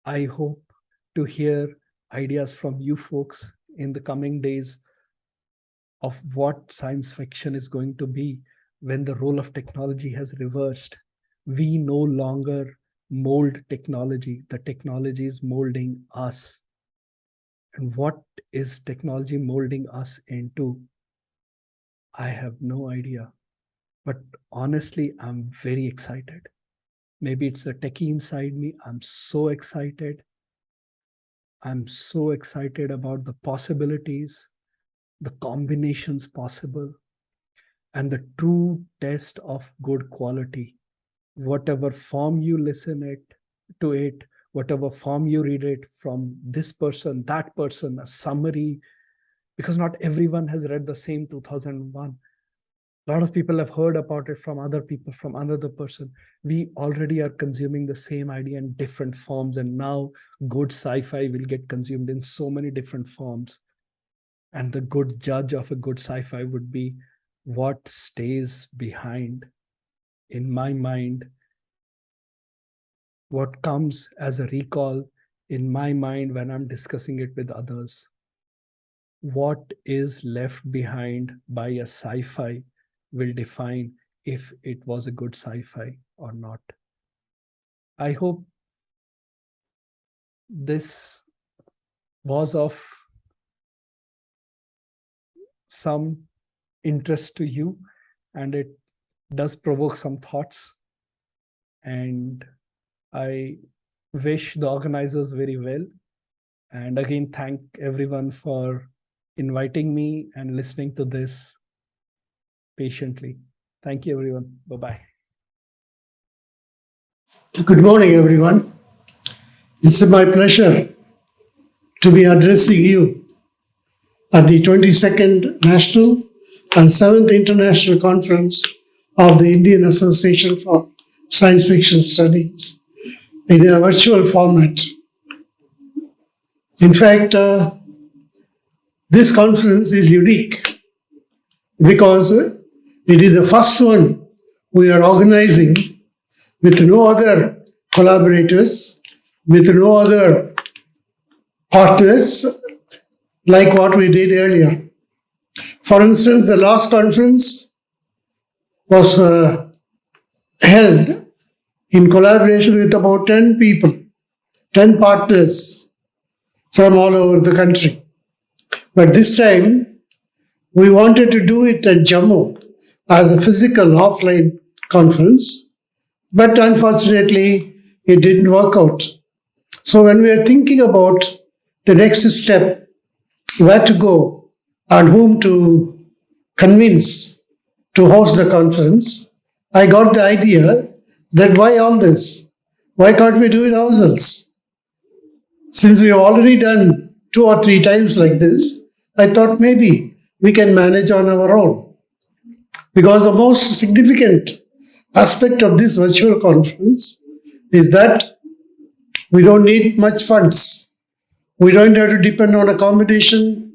I hope to hear ideas from you folks in the coming days of what science fiction is going to be when the role of technology has reversed. We no longer mold technology. The technology is molding us. And what is technology molding us into? I have no idea. But honestly, I'm very excited. Maybe it's the techie inside me. I'm so excited. I'm so excited about the possibilities, the combinations possible, and the true test of good quality. Whatever form you listen to it, whatever form you read it from this person, that person, a summary, because not everyone has read the same 2001. A lot of people have heard about it from other people, from another person. We already are consuming the same idea in different forms, and now good sci-fi will get consumed in so many different forms. And the good judge of a good sci-fi would be what stays behind. In my mind, what comes as a recall in my mind when I'm discussing it with others. What is left behind by a sci-fi will define if it was a good sci-fi or not. I hope this was of some interest to you, and it does provoke some thoughts. And I wish the organizers very well. And again, thank everyone for inviting me and listening to this patiently. Thank you, everyone. Bye-bye. Good morning, everyone. It's my pleasure to be addressing you at the 22nd National and 7th International Conference of the Indian Association for Science Fiction Studies in a virtual format. In fact, this conference is unique because it is the first one we are organizing with no other collaborators, with no other partners like what we did earlier. For instance, the last conference was held in collaboration with about 10 people, 10 partners from all over the country. But this time, we wanted to do it at Jammu as a physical offline conference, but unfortunately, it didn't work out. So when we are thinking about the next step, where to go and whom to convince to host the conference, I got the idea that why all this? Why can't we do it ourselves? Since we have already done 2 or 3 times like this, I thought maybe we can manage on our own. Because the most significant aspect of this virtual conference is that we don't need much funds. We don't have to depend on accommodation,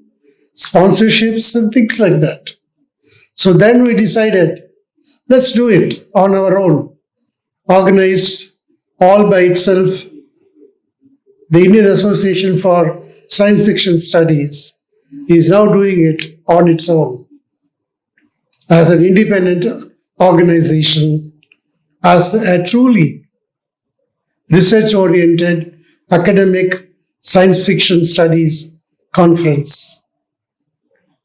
sponsorships, and things like that. So then we decided, let's do it on our own, organized all by itself. The Indian Association for Science Fiction Studies is now doing it on its own as an independent organization, as a truly research-oriented academic science fiction studies conference.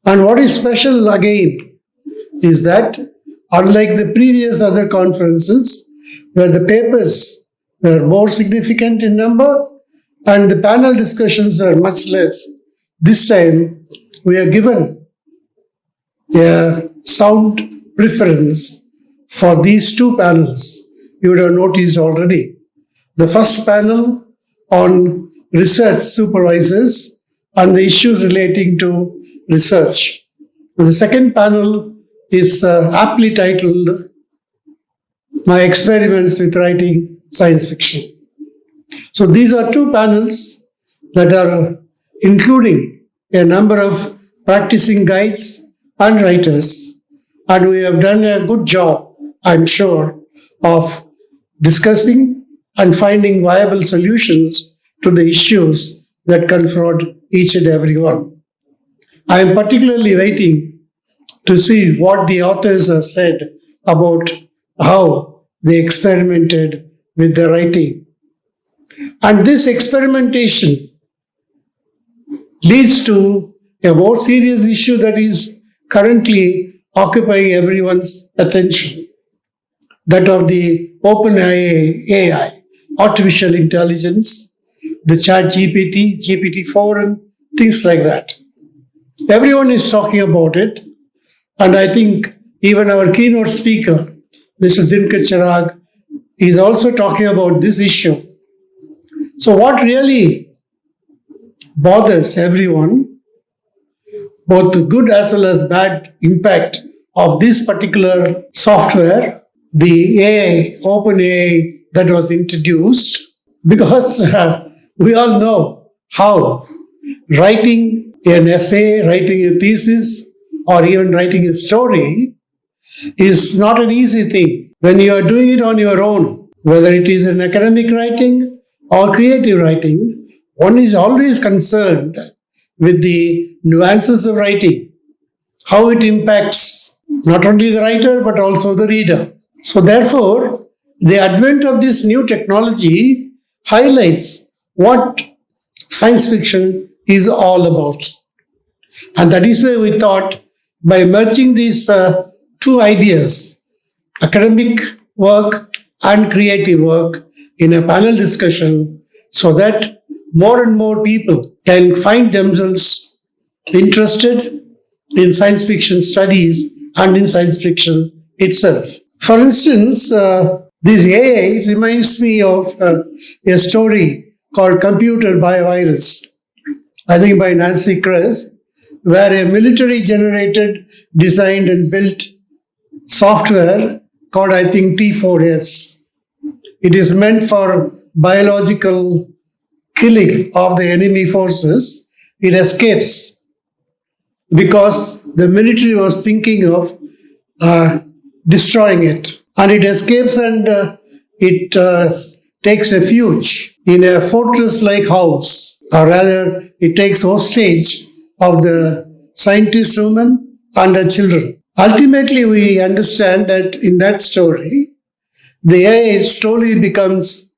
And what is special again is that, unlike the previous other conferences, where the papers were more significant in number and the panel discussions were much less, this time we are given a sound preference for these 2 panels. You would have noticed already. The first panel on research supervisors and the issues relating to research. And the second panel is aptly titled My Experiments with Writing Science Fiction. So these are 2 panels that are including a number of practicing guides and writers. And we have done a good job, I'm sure, of discussing and finding viable solutions to the issues that confront each and every one. I am particularly waiting to see what the authors have said about how they experimented with the writing And this experimentation leads to a more serious issue that is currently occupying everyone's attention, that of the open AI, artificial intelligence, the chat GPT, GPT-4 and things like that. Everyone is talking about it. And I think even our keynote speaker, Mr. Dinkar Chirag, is also talking about this issue. So what really bothers everyone, both the good as well as bad impact of this particular software, the AI, open AI that was introduced, because we all know how writing an essay, writing a thesis, or even writing a story is not an easy thing. When you are doing it on your own, whether it is an academic writing or creative writing, one is always concerned with the nuances of writing, how it impacts not only the writer but also the reader. So therefore, the advent of this new technology highlights what science fiction is all about. And that is why we thought by merging these two ideas, academic work and creative work, in a panel discussion, so that more and more people can find themselves interested in science fiction studies and in science fiction itself. For instance, this AI reminds me of a story called Computer by a Virus, I think by Nancy Kress, where a military generated, designed and built software called, I think, T4S. It is meant for biological killing of the enemy forces. It escapes because the military was thinking of destroying it. And it escapes and it takes refuge in a fortress-like house, or rather, it takes hostage of the scientist woman and her children. Ultimately, we understand that in that story, the AI slowly becomes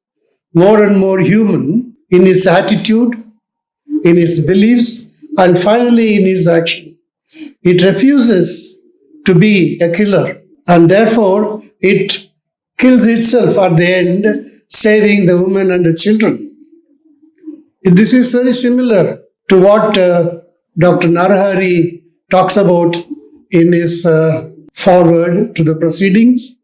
more and more human in its attitude, in its beliefs, and finally in its action. It refuses to be a killer, and therefore it kills itself at the end, saving the woman and the children. This is very similar to what Dr. Narahari talks about in his foreword to the proceedings,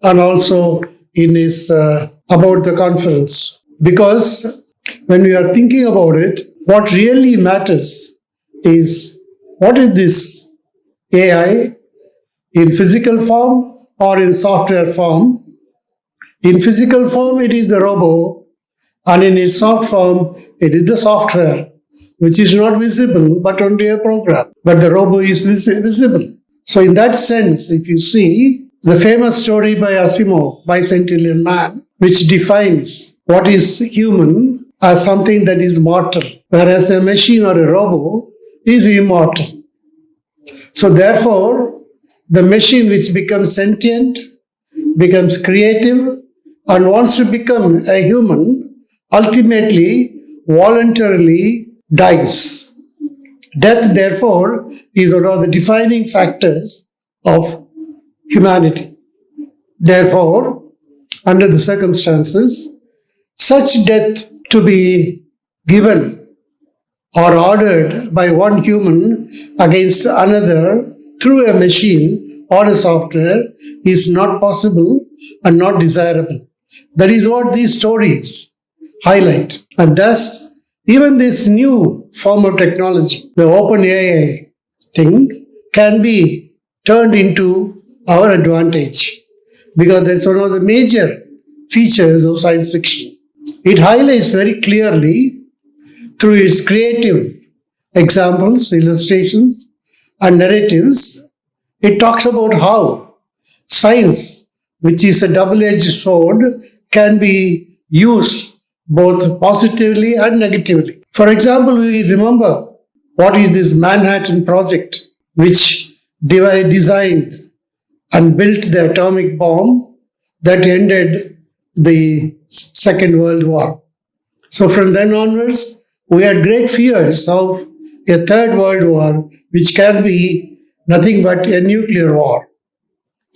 and also in his about the conference. Because when we are thinking about it, what really matters is, what is this AI in physical form or in software form? In physical form, it is the robo, and in its soft form, it is the software, which is not visible but only a program. But the robo is visible. So in that sense, if you see the famous story by Asimov, Bicentennial Man, which defines what is human as something that is mortal, whereas a machine or a robo is immortal. So therefore, the machine which becomes sentient, becomes creative, and wants to become a human, ultimately, voluntarily dies. Death, therefore, is one of the defining factors of humanity. Therefore, under the circumstances, such death to be given or ordered by one human against another through a machine or a software is not possible and not desirable. That is what these stories highlight. And thus, even this new form of technology, the open AI thing, can be turned into our advantage, because that's one of the major features of science fiction. It highlights very clearly through its creative examples, illustrations, and narratives. It talks about how science, which is a double-edged sword, can be used both positively and negatively. For example, we remember what is this Manhattan Project, which designed and built the atomic bomb that ended the Second World War. So from then onwards, we had great fears of a third world war, which can be nothing but a nuclear war.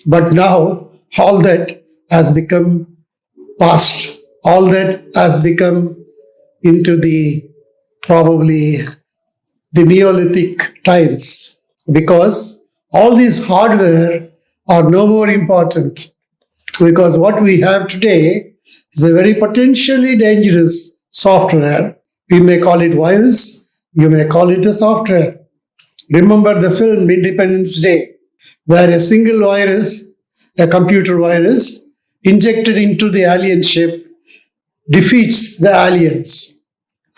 But now all that has become past. All that has become into the probably the Neolithic times, because all these hardware are no more important, because what we have today is a very potentially dangerous software. We may call it virus, you may call it a software. Remember the film Independence Day, where a single virus, a computer virus, injected into the alien ship defeats the aliens.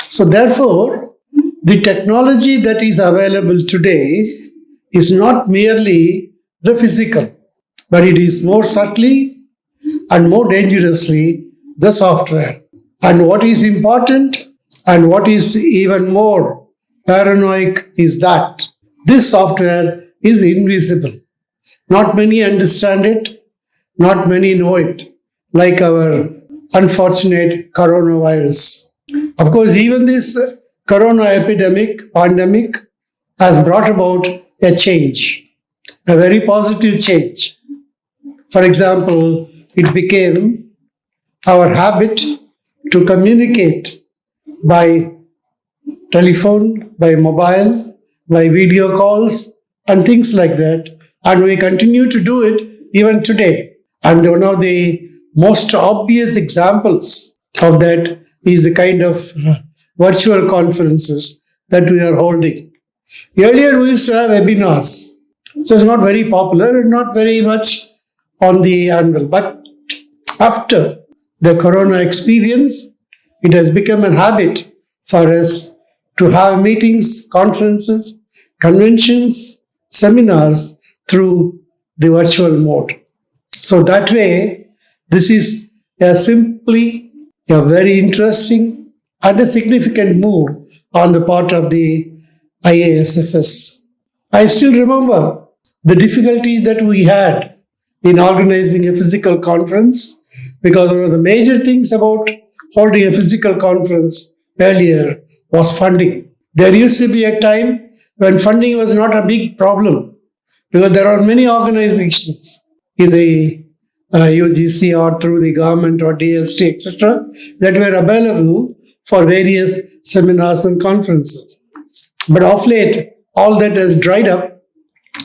So therefore, the technology that is available today is not merely the physical, but it is more subtly and more dangerously the software. And what is important and what is even more paranoid is that this software is invisible. Not many understand it, not many know it, like our unfortunate coronavirus. Of course, even this corona pandemic, has brought about a change, a very positive change. For example, it became our habit to communicate by telephone, by mobile, by video calls, and things like that. And we continue to do it even today. And one of the most obvious examples of that is the kind of virtual conferences that we are holding. Earlier, we used to have webinars. So it's not very popular and not very much on the anvil. But after the corona experience, it has become a habit for us to have meetings, conferences, conventions, seminars through the virtual mode. So that way, this is simply a very interesting and a significant move on the part of the IASFS. I still remember the difficulties that we had in organizing a physical conference, because one of the major things about holding a physical conference earlier was funding. There used to be a time when funding was not a big problem, because there are many organizations in the UGC or through the government or DST, etc., that were available for various seminars and conferences. But of late, all that has dried up,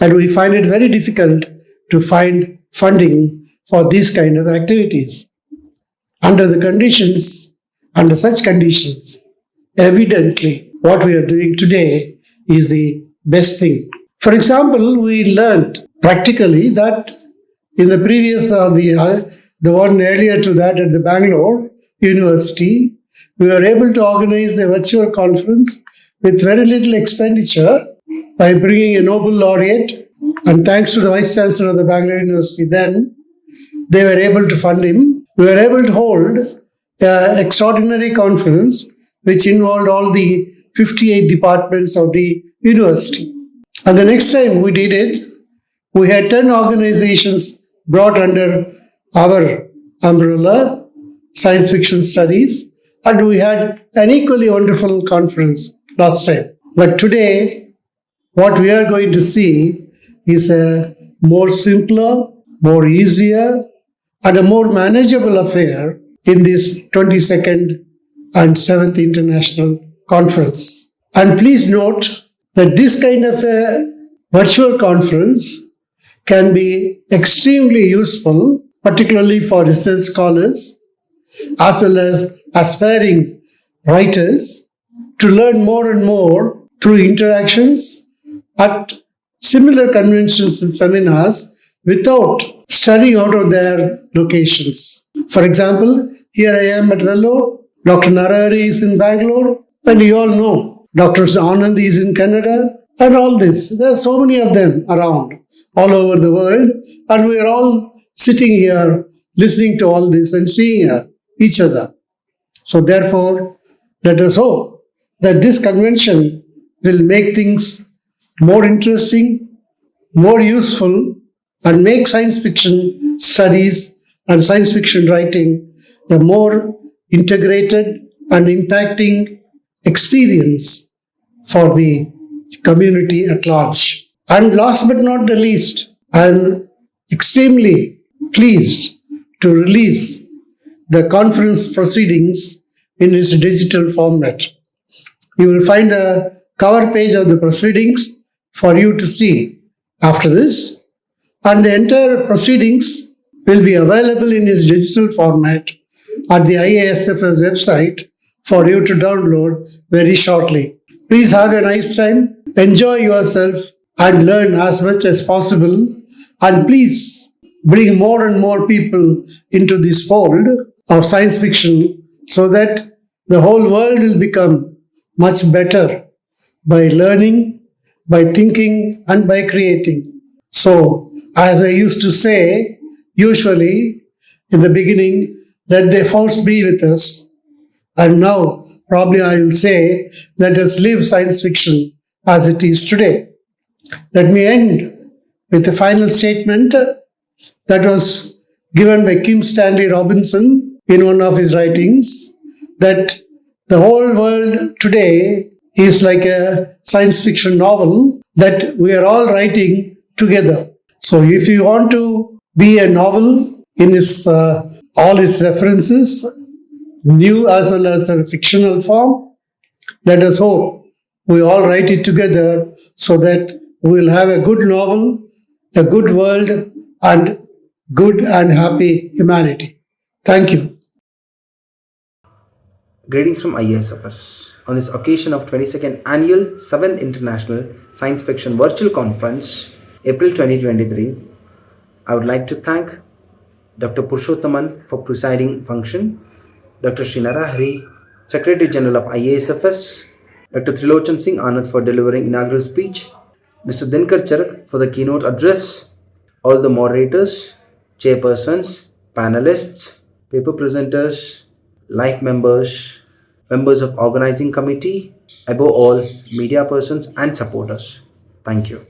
and we find it very difficult to find funding for these kind of activities. Under such conditions, evidently, what we are doing today is the best thing. For example, we learned practically that in the previous, the one earlier to that at the Bangalore University, we were able to organize a virtual conference with very little expenditure by bringing a Nobel laureate, and thanks to the Vice Chancellor of the Bangalore University then, they were able to fund him. We were able to hold an extraordinary conference which involved all the 58 departments of the university. And the next time we did it, we had 10 organizations brought under our umbrella, science fiction studies, and we had an equally wonderful conference last time. But today, what we are going to see is a more simpler, more easier, and a more manageable affair in this 22nd and 7th International Conference. And please note that this kind of a virtual conference can be extremely useful, particularly for research scholars, as well as aspiring writers, to learn more and more through interactions at similar conventions and seminars without studying out of their locations. For example, here I am at Vellore, Dr. Narahari is in Bangalore, and you all know Dr. Anand is in Canada, and all this. There are so many of them around all over the world, and we are all sitting here listening to all this and seeing each other. So therefore, let us hope that this convention will make things more interesting, more useful, and make science fiction studies and science fiction writing a more integrated and impacting experience for the community at large. And last but not the least, I am extremely pleased to release the conference proceedings in its digital format. You will find the cover page of the proceedings for you to see after this, and the entire proceedings will be available in its digital format at the IASFS website for you to download very shortly. Please have a nice time, enjoy yourself, and learn as much as possible. And please bring more and more people into this fold of science fiction so that the whole world will become much better by learning, by thinking, and by creating. So, as I used to say, usually in the beginning, let the force be with us. And now, probably I will say, let us live science fiction as it is today. Let me end with a final statement that was given by Kim Stanley Robinson in one of his writings, that the whole world today is like a science fiction novel that we are all writing together. So if you want to be a novel in its all its references, new as well as a fictional form, let us hope we all write it together so that we will have a good novel, a good world, and good and happy humanity. Thank you. Greetings from IASFS. On this occasion of 22nd Annual 7th International Science Fiction Virtual Conference, April 2023, I would like to thank Dr. Purushothaman for presiding function, Dr. Srinarahari, Secretary General of IASFS, Dr. Trilochan Singh Anand for delivering inaugural speech, Mr. Dinkar Charak for the keynote address, all the moderators, chairpersons, panelists, paper presenters, life members, members of organizing committee, above all, media persons and supporters. Thank you.